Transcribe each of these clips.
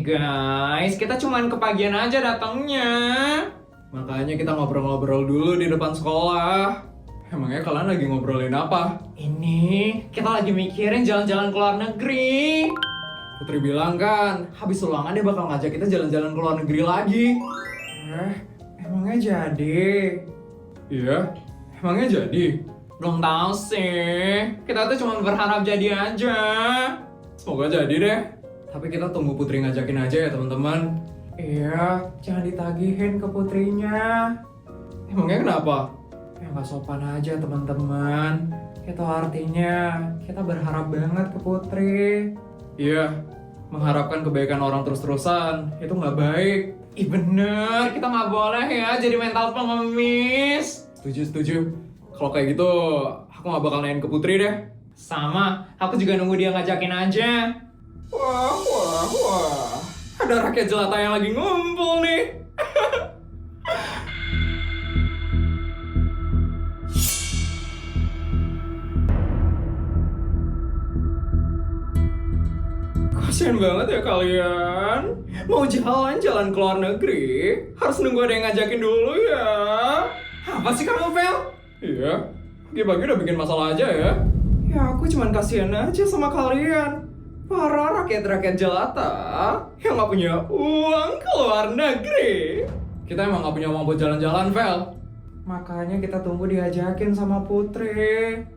guys, kita cuman kepagian aja datangnya. Makanya kita ngobrol-ngobrol dulu di depan sekolah. Emangnya kalian lagi ngobrolin apa? Ini, kita lagi mikirin jalan-jalan ke luar negeri. Putri bilang kan, habis ulangan dia bakal ngajak kita jalan-jalan ke luar negeri lagi. Emangnya jadi? Iya, emangnya jadi? Belum tahu sih. Kita tuh cuma berharap jadi aja. Semoga jadi deh. Tapi kita tunggu Putri ngajakin aja ya teman-teman. Iya, jangan ditagihin ke Putrinya. Emangnya kenapa? Ya nggak sopan aja teman-teman. Itu artinya kita berharap banget ke Putri. Iya, mengharapkan kebaikan orang terus-terusan itu nggak baik. Ih bener, kita nggak boleh ya jadi mental pengemis. Setuju. Kalau kayak gitu, aku nggak bakal nanyain ke Putri deh. Sama, aku juga nunggu dia ngajakin aja. Wah. Ada rakyat jelata yang lagi ngumpul nih. Kasian banget ya kalian. Mau jalan-jalan ke luar negeri, harus nunggu ada yang ngajakin dulu ya. Apa sih kamu, Vel? Iya, pagi-pagi udah bikin masalah aja ya. Ya aku cuman kasihan aja sama kalian. Para rakyat-rakyat jelata yang gak punya uang ke luar negeri. Kita emang gak punya uang buat jalan-jalan, Vel. Makanya kita tunggu diajakin sama Putri.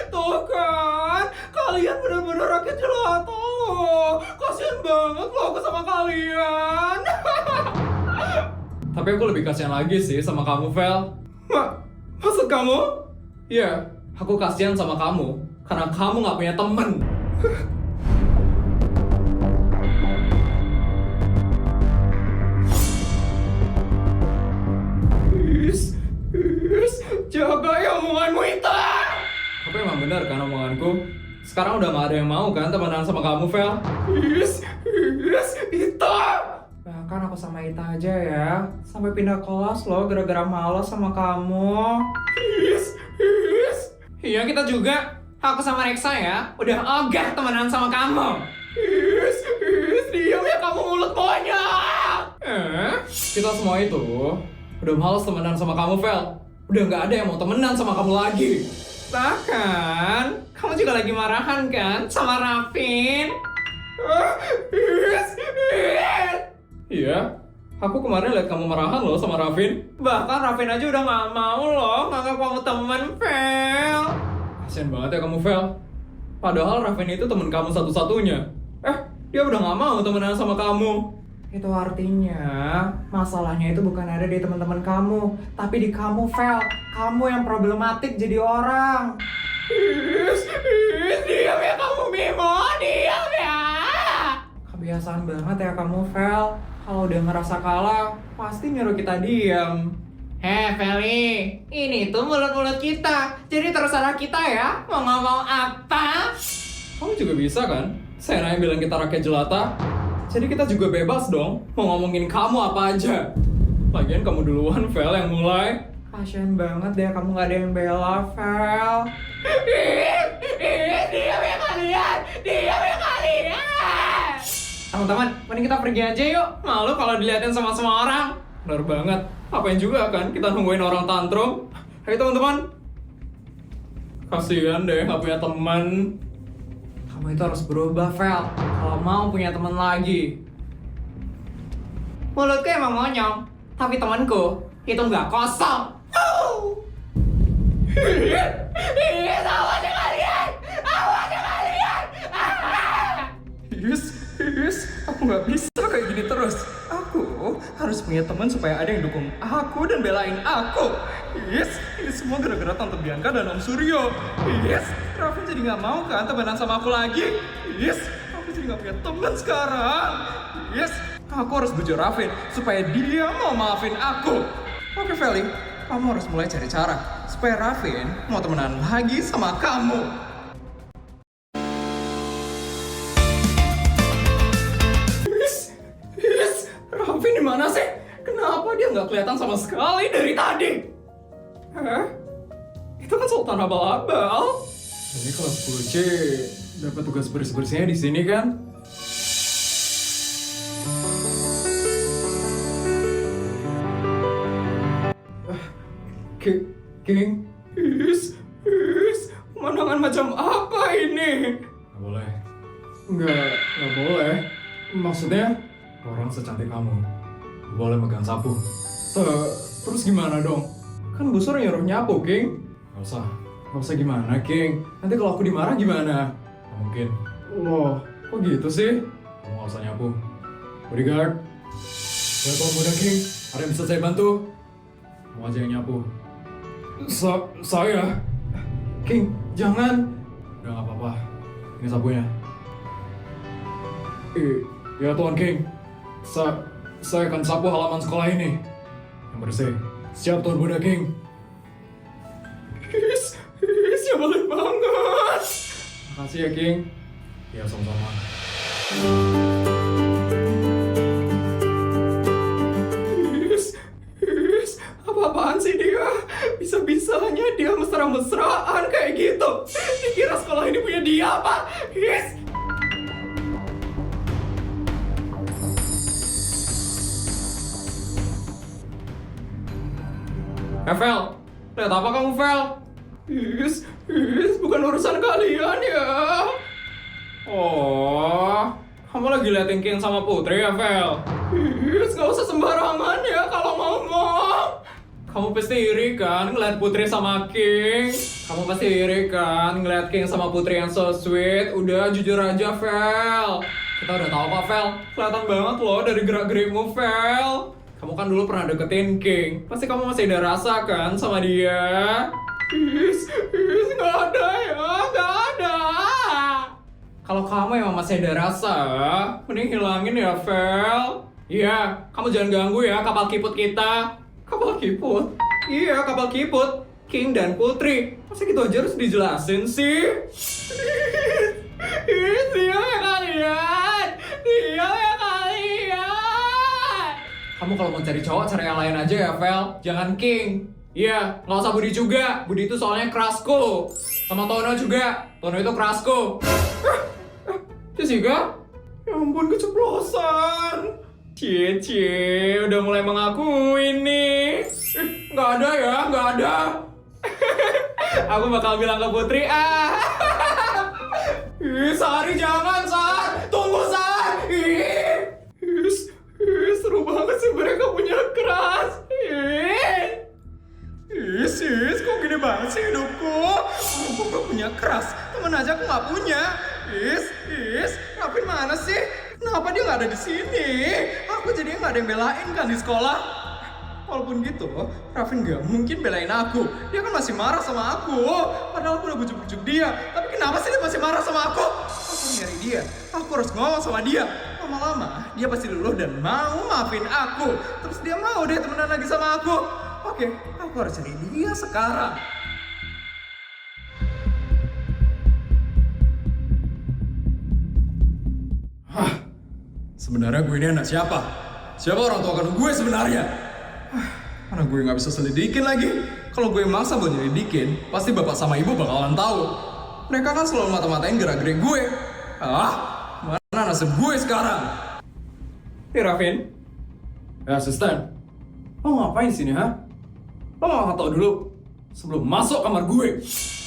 Tuh kan, kalian bener-bener rakyat jelata loh. Kasian banget loh aku sama kalian. Tapi aku lebih kasihan lagi sih sama kamu, Vel. Maksud kamu? Iya, aku kasihan sama kamu karena kamu gak punya temen. Jaga ya omonganmu itu. Tapi emang benar kan omonganku? Sekarang udah gak ada yang mau kan temenan sama kamu, Vel? Ita! Bahkan aku sama Ita aja ya, sampai pindah kelas loh gara-gara malas sama kamu. Iya kita juga. Aku sama Reksa ya, udah ogah temenan sama kamu. Diam ya kamu mulut banyak. Kita semua itu udah malas temenan sama kamu, Vel. Udah gak ada yang mau temenan sama kamu lagi. Bahkan, kamu juga lagi marahan kan sama Rafin? Iya, aku kemarin lihat kamu marahan loh sama Rafin. Bahkan Rafin aja udah gak mau loh nganggap kamu temen, Vel. Kasian banget ya kamu, Vel. Padahal Rafin itu temen kamu satu-satunya. Dia udah gak mau temenan sama kamu. Itu artinya masalahnya itu bukan ada di teman-teman kamu, tapi di kamu, Vel. Kamu yang problematik jadi orang. Diam ya kamu, Mimo. Diam ya. Kebiasaan banget ya kamu, Vel. Kalau udah ngerasa kalah, pasti nyuruh kita diam. Feli, ini tuh mulut-mulut kita. Jadi terserah kita ya, mau ngomong apa. Kamu juga bisa kan? Saya bilang kita rakyat jelata. Jadi kita juga bebas dong, mau ngomongin kamu apa aja. Lagian kamu duluan, Vel, yang mulai. Kasian banget deh, kamu gak ada yang bela, Vel. Diam ya kalian! Diam ya kalian! Teman-teman, mending kita pergi aja yuk. Malu kalau diliatin sama semua orang. Bener banget, apain juga kan kita nungguin orang tantrum. Hai teman-teman. Kasian deh, gak punya teman. Kamu itu harus berubah, Vel, kalau mau punya teman lagi. Mulutku emang monyong, tapi temanku itu nggak kosong. Awas ya kalian! Awas ya kalian! Aku nggak bisa kayak gini terus. Aku harus punya teman supaya ada yang dukung aku dan belain aku. Ini semua gara-gara Tante Bianca dan Om Suryo. Rafin jadi nggak mau kan temenan sama aku lagi. Aku jadi nggak punya teman sekarang. Aku harus bujuk Rafin supaya dia mau maafin aku. Oke, Feli, kamu harus mulai cari cara supaya Rafin mau temenan lagi sama kamu. Rafin di mana sih? Kenapa dia nggak kelihatan sama sekali dari tadi? Itu kan Sultan Abal-Abal. Ini kelas 10C dapat tugas bersih-bersihnya di sini kan? King, pemandangan macam apa ini? Nggak boleh. Nggak boleh. Maksudnya, orang secantik kamu boleh megang sapu. Terus gimana dong? Kan Bu Sur nyuruh nyapu, King. Nggak usah gimana, King? Nanti kalau aku dimarah gimana? Nggak mungkin. Loh, kok gitu sih? Kamu nggak usah nyapu. Bodyguard. Ya Tuan Muda, King. Ada yang bisa saya bantu? Kamu aja yang nyapu. Saya? King, jangan. Udah nggak apa-apa. Ini sapunya. Ya Tuan King. Saya akan sapu halaman sekolah ini. Yang bersih. Siap Tuan Muda, King. Ya boleh banget. Makasih ya, King. Ya, sama-sama. Apa-apaan sih dia? Bisa-bisanya dia mesra-mesraan kayak gitu. Dikira sekolah ini punya dia apa? Vel, lihat apa kamu, Vel? Bukan urusan kalian ya. Oh, kamu lagi liatin King sama Putri ya, Vel? Gak usah sembarangan ya kalau ngomong. Kamu pasti iri kan ngeliat Putri sama King? Kamu pasti iri kan ngeliat King sama Putri yang so sweet? Udah, jujur aja, Vel. Kita udah tahu kok, Vel. Kelihatan banget loh dari gerak-gerikmu, Vel. Kamu kan dulu pernah deketin King. Pasti kamu masih ada rasa kan sama dia? Nggak ada ya, nggak ada. Kalau kamu emang masih ada rasa, mending hilangin ya, Vel. Iya, kamu jangan ganggu ya kapal kiput kita. Kapal kiput? Iya, kapal kiput. King dan Putri. Masa gitu aja harus dijelasin sih? Dia ya kalian. Kamu kalau mau cari cowok, cari yang lain aja ya, Vel. Jangan King. Iya, nggak usah Budi juga. Budi itu soalnya kerasku. Sama Tono juga. Tono itu kerasku. Jessica? Ya ampun, keceplosan. Cie, udah mulai mengakui nih. Nggak ada ya, nggak ada. Aku bakal bilang ke Putri, Sari jangan, Sar. Tunggu, Sar. Seru banget sih mereka punya keras. Kok gini banget sih hidupku? Aku gak punya keras, temen aja aku gak punya. Raffin mana sih? Kenapa dia gak ada di sini? Aku jadinya gak ada yang belain kan di sekolah. Walaupun gitu, Raffin gak mungkin belain aku. Dia kan masih marah sama aku. Padahal aku udah bujuk-bujuk dia. Tapi kenapa sih dia masih marah sama aku? Aku harus nyari dia. Aku harus ngomong sama dia. Lama-lama, dia pasti luluh dan mau maafin aku. Terus dia mau deh temenan lagi sama aku. Oke, aku harus cari dia sekarang. Sebenarnya gue ini anak siapa? Siapa orang tua kandung gue sebenarnya? Mana gue nggak bisa selidikin lagi. Kalau gue maksa buat nyelidikin, pasti bapak sama ibu bakalan tahu. Mereka kan selalu mata-matain gerak-gerik gue. Mana nasib gue sekarang? Raffin? Asisten, lo ngapain sini, ha? Lo nggak tahu dulu sebelum masuk kamar gue.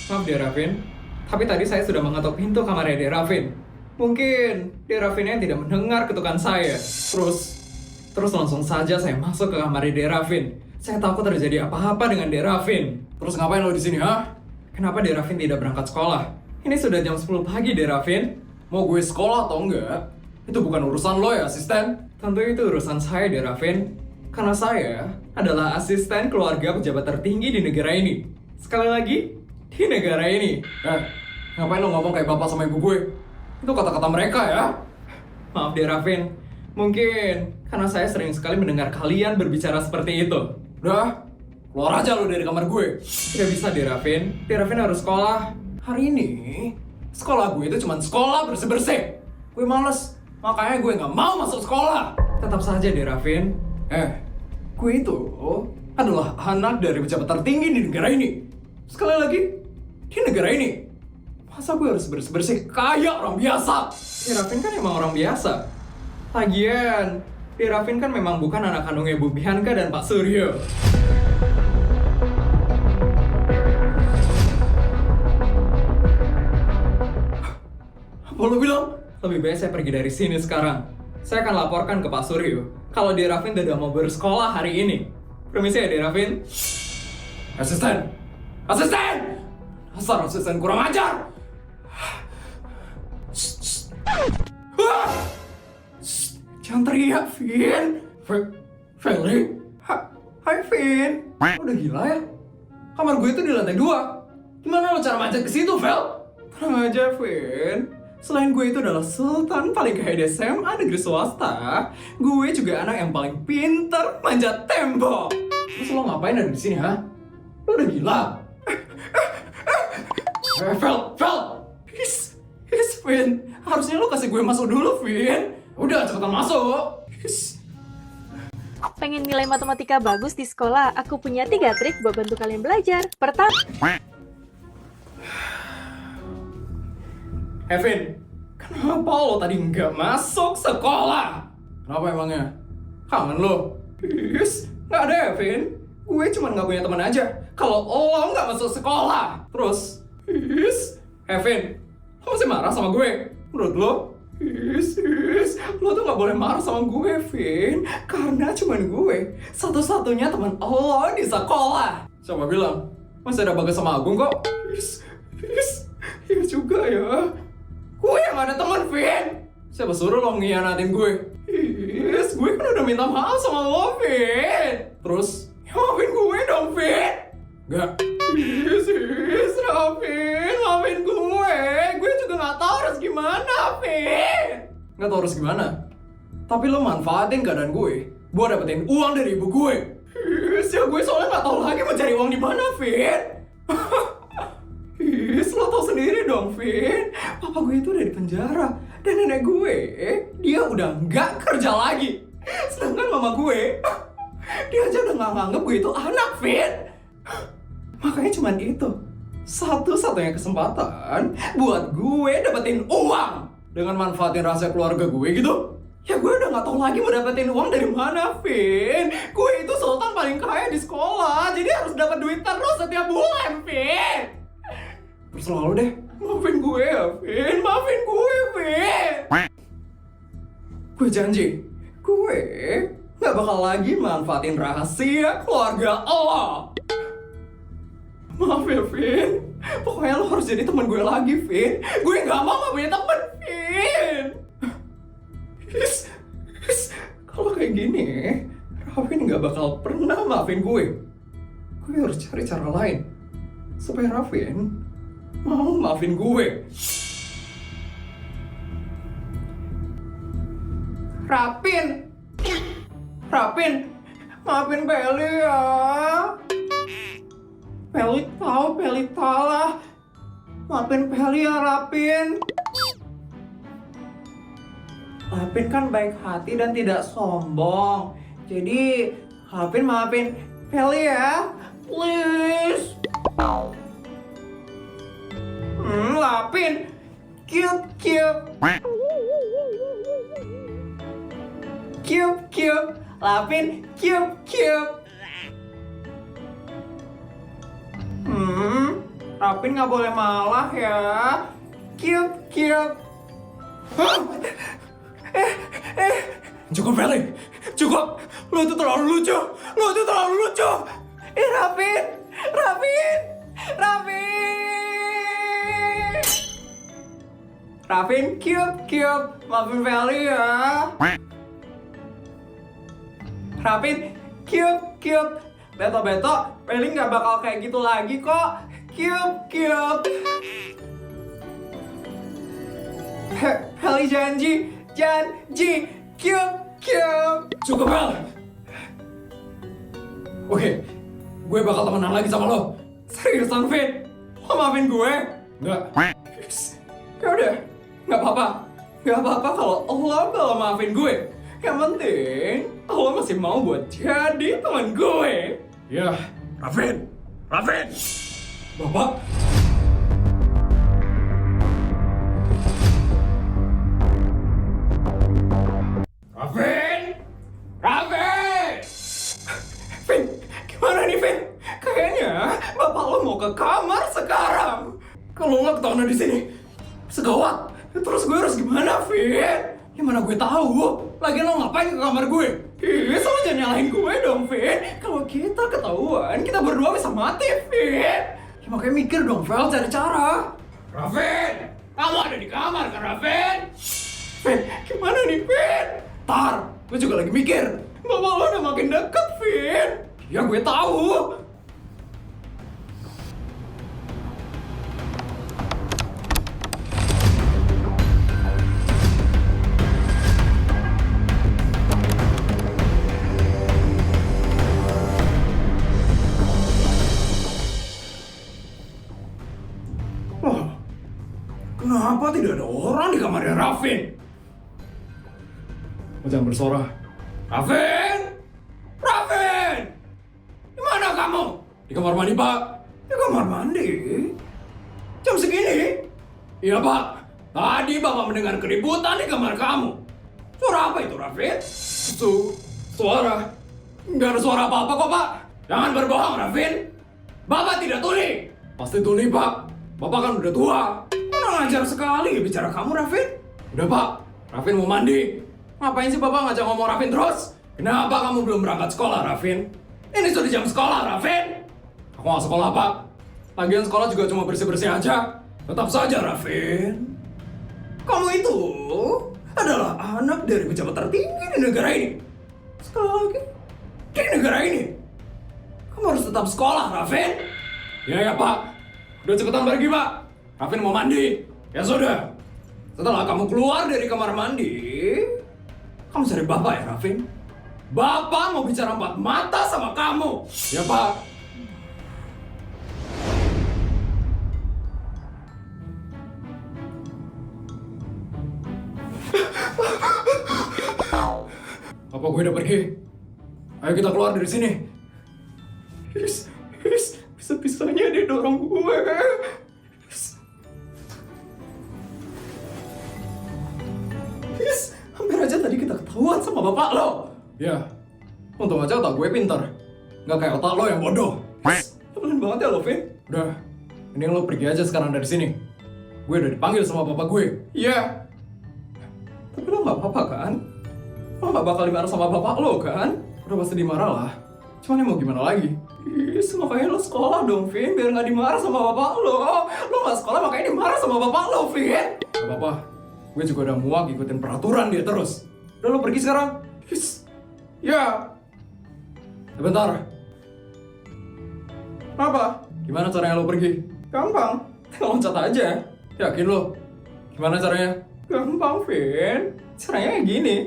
Maaf dia, Raffin. Tapi tadi saya sudah mengetuk pintu kamarnya dia, Raffin. Mungkin dia Raffinnya tidak mendengar ketukan saya. Terus langsung saja saya masuk ke kamarnya dia, Raffin. Saya takut terjadi apa-apa dengan dia, Raffin. Terus ngapain lo di sini, ha? Kenapa dia Raffin tidak berangkat sekolah? Ini sudah jam 10 pagi dia, Raffin. Mau gue sekolah atau enggak? Itu bukan urusan lo ya, asisten. Tentu itu urusan saya dia, Raffin. Karena saya adalah asisten keluarga pejabat tertinggi di negara ini. Sekali lagi, di negara ini. Ngapain lo ngomong kayak bapak sama ibu gue? Itu kata-kata mereka ya. Maaf deh, Raffin. Mungkin karena saya sering sekali mendengar kalian berbicara seperti itu. Udah, keluar aja lo dari kamar gue. Tidak bisa deh, Raffin. Raffin harus sekolah. Hari ini, sekolah gue itu cuma sekolah bersih-bersih. Gue males, makanya gue gak mau masuk sekolah. Tetap saja deh, Raffin. Gue itu adalah anak dari pejabat tertinggi di negara ini. Sekali lagi, di negara ini. Masa gue harus bersih-bersih kayak orang biasa? Raffin kan emang orang biasa. Lagian, Raffin kan memang bukan anak kandungnya Bu Bianca dan Pak Suryo. Apa lo bilang? Lebih baik saya pergi dari sini sekarang. Saya akan laporkan ke Pak Suryo kalau Raffin tidak mau bersekolah hari ini. Permisi ya Raffin. Asisten! Asisten! Asal asisten kurang ajar! Jangan teriak, Vin! Feli? Hai, Vin! Udah gila ya? Kamar gue itu di lantai 2. Gimana lo cara manjat ke situ, Vel? Tenang aja, Vin. Selain gue itu adalah sultan paling kaya di SMA negeri swasta, gue juga anak yang paling pintar manjat tembok. Terus lo ngapain ada di sini, ha? Lo udah gila? Vel! His, Vin. Harusnya lo kasih gue masuk dulu, Vin. Udah, cepetan masuk. Pengen nilai matematika bagus di sekolah? Aku punya 3 trik buat bantu kalian belajar. Pertama, Vin, kenapa lo tadi nggak masuk sekolah? Kenapa emangnya? Kangen lo? Nggak ada ya, Vin. Gue cuma nggak punya teman aja. Kalau lo nggak masuk sekolah, terus, Vin, lo masih marah sama gue? Menurut lo? Lo tuh gak boleh marah sama gue, Vin. Karena cuman gue satu-satunya teman lo di sekolah. Coba bilang, masih ada Bagas sama Agung kok. Ya juga ya. Gue yang ada teman, Vin. Siapa suruh lo ngianatin gue? Gue kan udah minta maaf sama lo, Vin. Terus, ya maafin gue dong, Vin. Gak. Raffin, maafin gue. Gue juga gak tahu harus gimana, Vin. Gak tahu harus gimana? Tapi lo manfaatin keadaan gue buat dapetin uang dari ibu gue. Ya gue soalnya gak tahu lagi mau cari uang di mana, Vin. Lo tau sendiri dong, Vin. Papa gue itu udah di penjara. Dan nenek gue, dia udah gak kerja lagi. Sedangkan mama gue, dia aja udah gak nganggep gue itu anak, Vin. Makanya cuman itu satu-satunya kesempatan buat gue dapetin uang dengan manfaatin rahasia keluarga gue gitu. Ya gue udah gak tahu lagi mau dapetin uang dari mana, Vin. Gue itu sultan paling kaya di sekolah, jadi harus dapat duit terus setiap bulan, Vin. Terus selalu deh, maafin gue ya, Vin. Maafin gue, Vin. Gue janji, gue gak bakal lagi manfaatin rahasia keluarga lo. Maaf ya, Vin. Pokoknya lo harus jadi teman gue lagi, Vin. Gue gak mau punya temen, Vin. Kalau kayak gini, Raffin gak bakal pernah maafin gue. Gue harus cari cara lain supaya Raffin mau maafin gue. Raffin, maafin Peli ya. Peli lah. Maafin Peli ya, Raffin. Raffin kan baik hati dan tidak sombong. Jadi, Raffin maafin Peli ya. Please. Raffin. Cute. Raffin, cute. Raffin nggak boleh malah ya. Cute. Cukup, Feli. Cukup. Lo itu terlalu lucu. Raffin. Raffin, cute. Maafin Feli ya. Raffin, cute. Beto, Feli nggak bakal kayak gitu lagi kok. Cute. Feli janji. Cute. Cukup, Bel. Oke, gue bakal temenan lagi sama lo. Seriusan, Vin? Lo maafin gue? Enggak. Ya udah, nggak apa-apa kalau lo maafin gue. Yang penting, lo masih mau buat jadi teman gue. Ya, Raffin. Bapak. Kalau nggak ketahuan di sini, segawat. Terus gue harus gimana, Vin? Gimana gue tahu? Lagi lo ngapain ke kamar gue? Ih, sama jangan nyalahin gue dong, Vin. Kalau kita ketahuan, kita berdua bisa mati, Vin. Ya, makanya mikir dong, Vel, cari cara. Raven, kamu ada di kamar kan, Raven? Vin, gimana nih, Vin? Tar, gue juga lagi mikir. Bapak lo udah makin deket, Vin. Ya gue tahu. Wah, kenapa tidak ada orang di kamarnya Raven? Oh, jangan bersorak. Raven! Raven! Di mana kamu? Di kamar mandi, Pak. Di kamar mandi? Jam segini? Iya, Pak. Tadi Bapak mendengar keributan di kamar kamu. Suara apa itu, Raven? Suara? Nggak ada suara apa-apa kok, Pak. Jangan berbohong, Raven. Bapak tidak tuli. Pasti tuli, Pak. Bapak kan udah tua. Kurang ajar sekali bicara kamu, Raven. Udah, Pak. Raven mau mandi. Ngapain sih Bapak ngajak ngomong Raven terus? Kenapa kamu belum berangkat sekolah, Raven? Ini sudah jam sekolah, Raven. Aku nggak sekolah, Pak. Lagian sekolah juga cuma bersih-bersih aja. Tetap saja, Raven. Kamu itu adalah anak dari pejabat tertinggi di negara ini. Sekali lagi, di negara ini. Kamu harus tetap sekolah, Raven. Ya, Pak. Udah cepetan pergi, Pak. Raven mau mandi. Ya sudah. Setelah kamu keluar dari kamar mandi, kamu cari Bapak ya, Raven. Bapak mau bicara empat mata sama kamu. Ya, Pak. Apa gue udah pergi? Ayo kita keluar dari sini. Bisa-bisanya dia dorong gue. Hampir aja tadi kita ketahuan sama bapak lo. Ya, untung aja otak gue pintar. Nggak kayak otak lo yang bodoh. Pelan banget ya lo, Vin. Udah, ini lo pergi aja sekarang dari sini. Gue udah dipanggil sama bapak gue. Iya. Tapi lo nggak apa-apa kan? Lo nggak bakal dimarah sama bapak lo kan? Udah pasti dimarah lah. Cuman ya mau gimana lagi? Makanya lo sekolah dong, Vin, biar nggak dimarah sama bapak lo. Lo nggak sekolah makanya dimarah sama bapak lo, Vin. Gak apa-apa, gue juga udah muak ikutin peraturan dia terus. Udah lo pergi sekarang. Ya. Sebentar. Apa? Gimana caranya lo pergi? Gampang, tinggal loncat aja. Yakin lo? Gimana caranya? Gampang, Vin. Caranya kayak gini.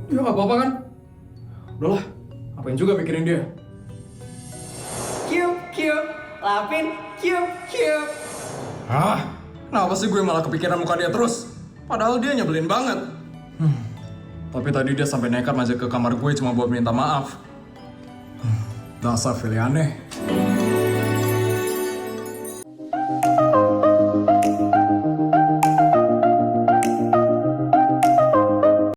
Ya gak apa-apa kan? Udahlah, ngapain juga mikirin dia. Cute, Lavin, cute. Ah, kenapa sih gue malah kepikiran muka dia terus? Padahal dia nyebelin banget. Tapi tadi dia sampai nekat masuk ke kamar gue cuma buat minta maaf. Dasar Vili aneh.